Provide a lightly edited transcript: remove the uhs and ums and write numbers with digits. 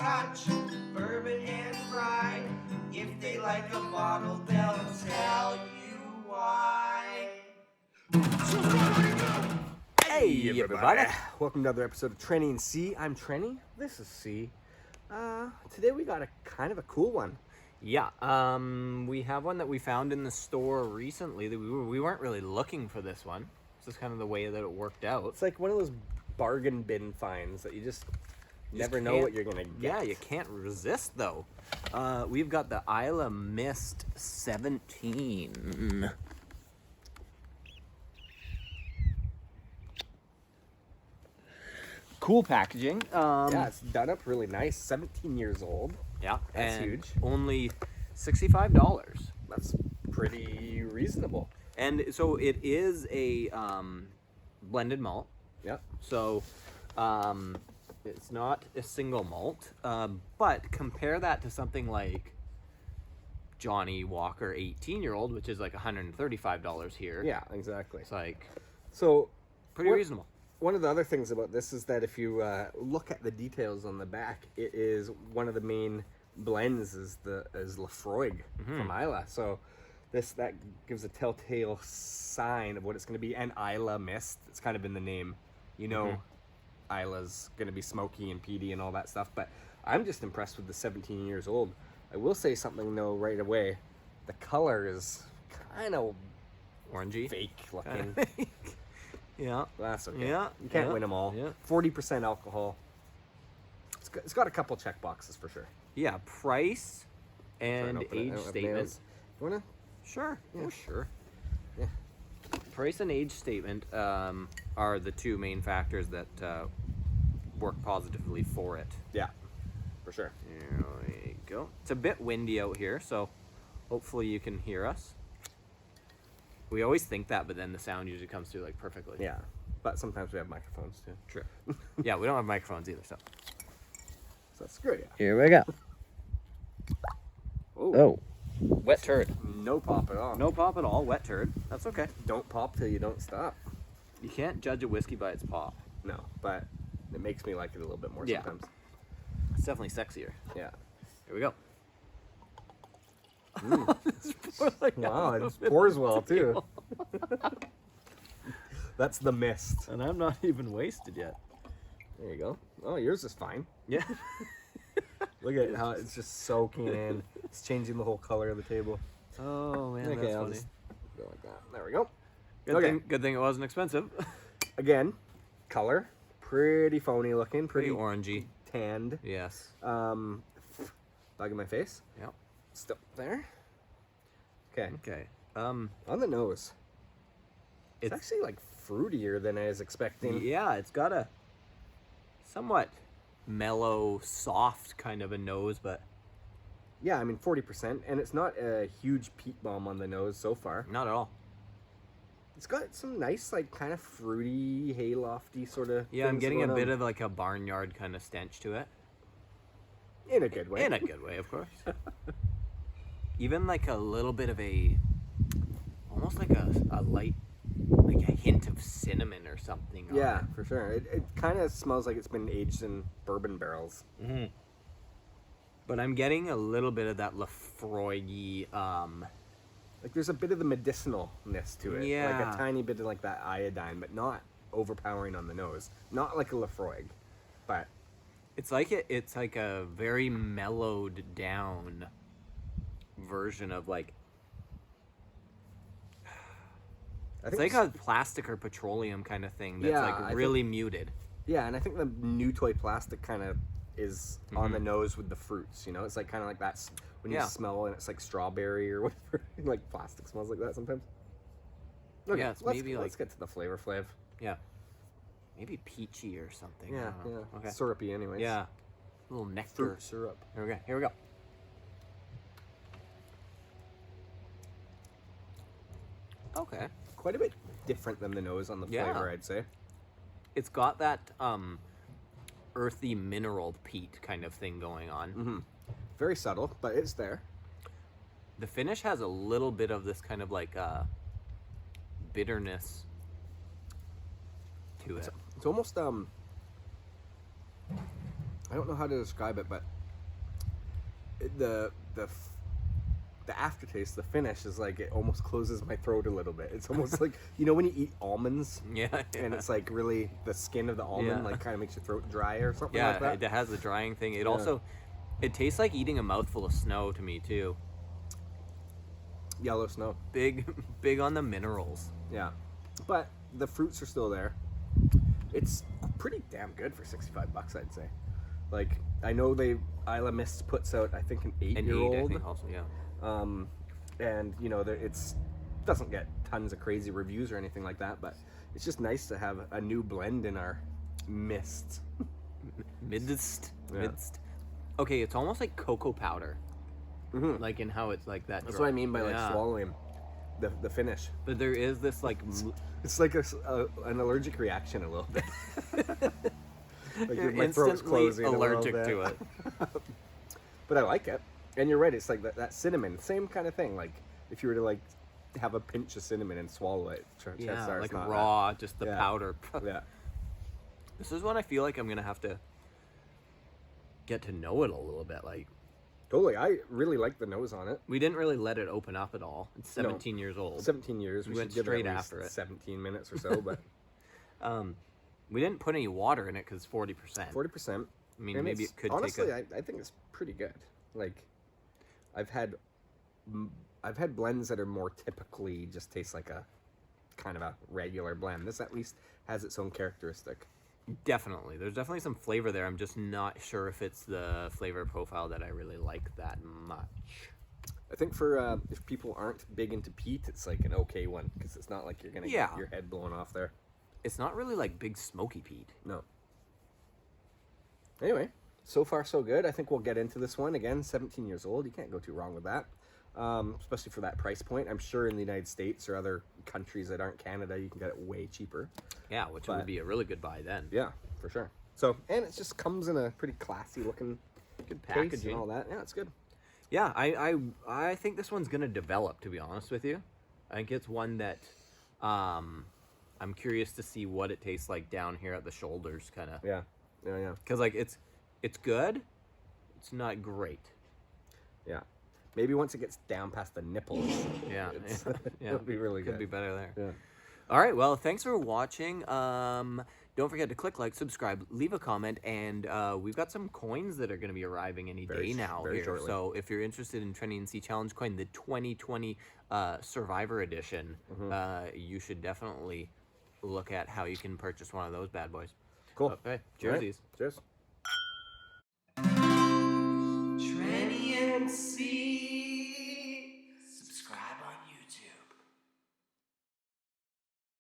Scotch, bourbon and rye. If they like a bottle, they'll tell you why. Hey everybody! Welcome to another episode of Trenny and C. I'm Trenny. This is C. Today we got a kind of a cool one. Yeah, we have one that we found in the store recently. That we weren't really looking for this one. This is kind of the way that it worked out. It's like one of those bargain bin finds that you just never know what you're gonna get. Yeah, you can't resist though. We've got the Islay Mist 17. Cool packaging. Yeah, it's done up really nice. 17 years old. Yeah, That's and huge. Only $65. That's pretty reasonable. And so it is a blended malt. Yeah. So it's not a single malt. But compare that to something like Johnny Walker 18-year-old, which is like $135 here. Yeah, exactly. It's like So pretty reasonable. One of the other things about this is that if you look at the details on the back, it is one of the main blends is Lafroig from Islay. So that gives a telltale sign of what it's going to be. And Islay Mist, it's kind of in the name. You know, Islay's going to be smoky and peaty and all that stuff. But I'm just impressed with the 17 years old. I will say something though right away. The color is kind of Orangey. fake looking. Yeah. That's okay. Yeah. You can't win them all. Yeah. 40% alcohol. It's got a couple check boxes for sure. Yeah. Price and age statement. You wanna? Sure. Yeah. Oh, sure. Yeah. Price and age statement are the two main factors that work positively for it. Yeah, for sure. There we go. It's a bit windy out here, so hopefully you can hear us. We always think that, but then the sound usually comes through like perfectly. Yeah, but sometimes we have microphones too. True. Yeah, we don't have microphones either, so. So that's great. Yeah. Here we go. Oh, Wet turd. no pop at all. No pop at all. Wet turd. That's okay. Don't pop till you don't stop. You can't judge a whiskey by its pop. No, but it makes me like it a little bit more Yeah. sometimes. It's definitely sexier. Yeah. Here we go. Wow, it pours well too. That's the mist. And I'm not even wasted yet. There you go. Oh, yours is fine. Yeah. Look at how it's just soaking in. It's changing the whole color of the table. Oh man, Okay, that's I'll funny. just go like that. There we go. Good thing it wasn't expensive. Again, color, pretty phony looking, Pretty pretty orangey. tanned. Yes. Bug in my face. Yep. Still there. Okay. Okay. On the nose, it's actually like fruitier than I was expecting. Yeah, it's got a somewhat mellow, soft kind of a nose, but Yeah, I mean 40%, and it's not a huge peat bomb on the nose so far. not at all. It's got some nice, like, kind of fruity, haylofty sort of. Yeah, I'm things getting a going bit on. of like a barnyard kind of stench to it. In a good way. In a good way, of course. Even like a little bit of almost like a light, like a hint of cinnamon or something. Yeah, for sure. It kind of smells like it's been aged in bourbon barrels. Mm-hmm. But I'm getting a little bit of that Lafroig-y, Like there's a bit of the medicinalness to it. Like Yeah. a tiny bit of like that iodine, but not overpowering on the nose. Not like a Lafroig, but it's like a very mellowed down version of like, I it's like a plastic or petroleum kind of thing that's Yeah, like I really muted. yeah, and I think the new toy plastic kind of is on the nose with the fruits. You know, it's like kind of like that when you Yeah. smell and it's like strawberry or whatever. Like plastic smells like that sometimes. Okay, Yeah, it's let's maybe let's like- get to the flavor flav. Yeah. Maybe peachy or something. I Yeah, don't yeah. know. Okay. Syrupy, anyways. Yeah. A little nectar. Fruit syrup. Here we go. Here we go. Okay. Quite a bit different than the nose on the Yeah. flavor, I'd say. It's got that earthy mineral peat kind of thing going on. Mm-hmm. Very subtle, but it's there. The finish has a little bit of this kind of like bitterness to it. It's almost I don't know how to describe it, but the aftertaste, the finish is like it almost closes my throat a little bit. It's almost like, you know when you eat almonds Yeah. and it's like really the skin of the almond like kind of makes your throat dry or something like Yeah, that. it has the drying thing. It Yeah. also, it tastes like eating a mouthful of snow to me too. Yellow snow. Big on the minerals. Yeah, but the fruits are still there. It's pretty damn good for $65, I'd say. Like, I know Isla Mist puts out, I think, an And 8-year-old. I think also, yeah. And you know, it's doesn't get tons of crazy reviews or anything like that, but it's just nice to have a new blend in our mist. Midst. Yeah. Midst. Okay, it's almost like cocoa powder. Mhm. Like in how it's like that. That's what I mean by like Yeah. swallowing the finish. But there is this like It's like an allergic reaction a little bit. Like you're my throat's instantly closing a little allergic bit. to it. But I like it. And you're right, it's like that cinnamon, same kind of thing. Like if you were to like have a pinch of cinnamon and swallow it, chances Yeah, are like it's not raw, just the Yeah. powder. that. Yeah. This is when I feel like I'm gonna have to get to know it a little bit. Like Totally. I really like the nose on it. we didn't really let it open up at all. It's 17 years old. 17 years. We We went should give straight it at least after it. 17 minutes or so, but We didn't put any water in it because 40%. 40%. I mean, And maybe it's- it could honestly, take a. I think it's pretty good. Like, I've had blends that are more typically just taste like a kind of a regular blend. This at least has its own characteristic. Definitely. There's definitely some flavor there. I'm just not sure if it's the flavor profile that I really like that much. I think for if people aren't big into peat, it's like an okay one because it's not like you're gonna Yeah. get your head blown off there. It's not really like big smoky peat. No. Anyway, so far so good. I think we'll get into this one again. 17 years old. You can't go too wrong with that. Especially for that price point. I'm sure in the United States or other countries that aren't Canada, you can get it way cheaper. Yeah, which But- would be a really good buy then. Yeah, for sure. So, and it just comes in a pretty classy looking Good case packaging. and all that. Yeah, it's good. Yeah, I think this one's gonna develop. To be honest with you, I think it's one that I'm curious to see what it tastes like down here at the shoulders, kind of. Yeah, yeah. Because like it's good, it's not great. Yeah. Maybe once it gets down past the nipples, Yeah, it's, yeah. it'll be really Could good. be better there. Yeah. All right, well, thanks for watching. Don't forget to click like, subscribe, leave a comment, and we've got some coins that are going to be arriving any day now very here. shortly. So if you're interested in Trending Sea Challenge coin, the 2020 Survivor Edition, you should definitely look at how you can purchase one of those bad boys. Cool. Okay, All right. cheersies. Cheers. Trenny and